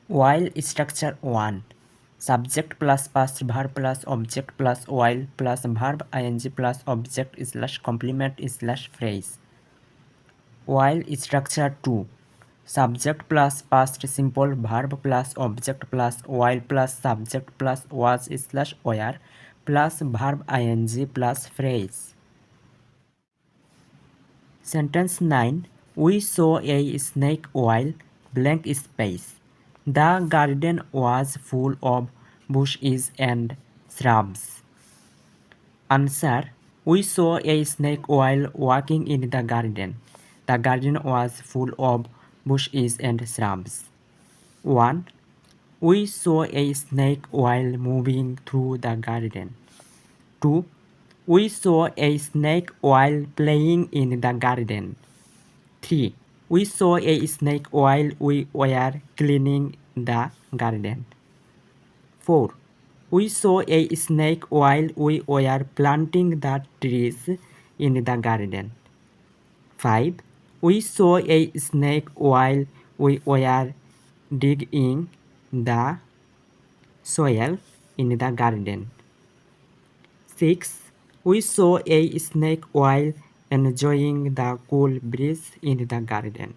While structure 1. Subject plus past verb plus object plus while plus verb ing plus object slash complement slash phrase. While structure 2. Subject plus past simple verb plus object plus while plus subject plus was slash where plus verb ing plus phrase. Sentence 9. We saw a snake while blank space. The garden was full of bushes and shrubs. Answer. We saw a snake while walking in the garden. The garden was full of bushes and shrubs. 1. We saw a snake while moving through the garden. 2. We saw a snake while playing in the garden. 3. We saw a snake while we were cleaning the garden. 4. We saw a snake while we were planting the trees in the garden. 5. We saw a snake while we were digging the soil in the garden. 6. We saw a snake while enjoying the cool breeze in the garden.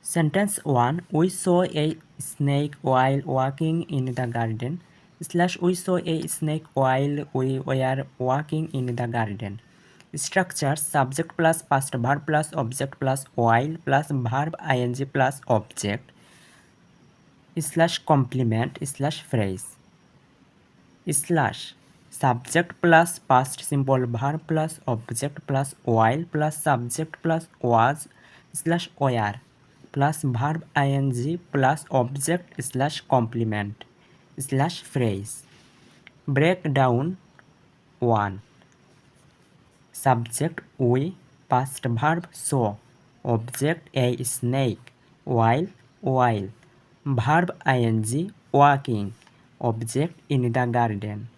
Sentence 1. We saw a snake while walking in the garden. Slash we saw a snake while we were walking in the garden. Structure subject plus past verb plus object plus while plus verb ing plus object slash complement slash phrase. Slash subject plus past simple verb plus object plus while plus subject plus was slash where plus verb ing plus object slash complement slash phrase. Breakdown 1. Subject we, past verb saw, object a snake, while verb ing walking, object in the garden.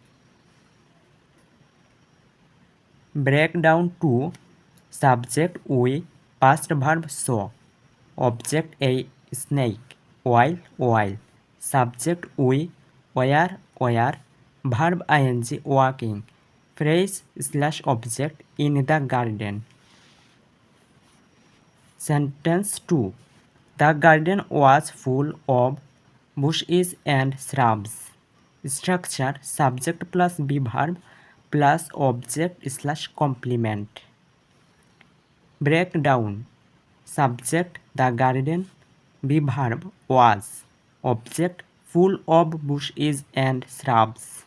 Breakdown 2. Subject we, past verb saw, object a snake, while subject we, where verb ing walking, phrase slash object in the garden. Sentence 2. The garden was full of bushes and shrubs. Structure subject plus be verb plus object slash complement. Breakdown subject the garden, be verb was, object full of bushes and shrubs.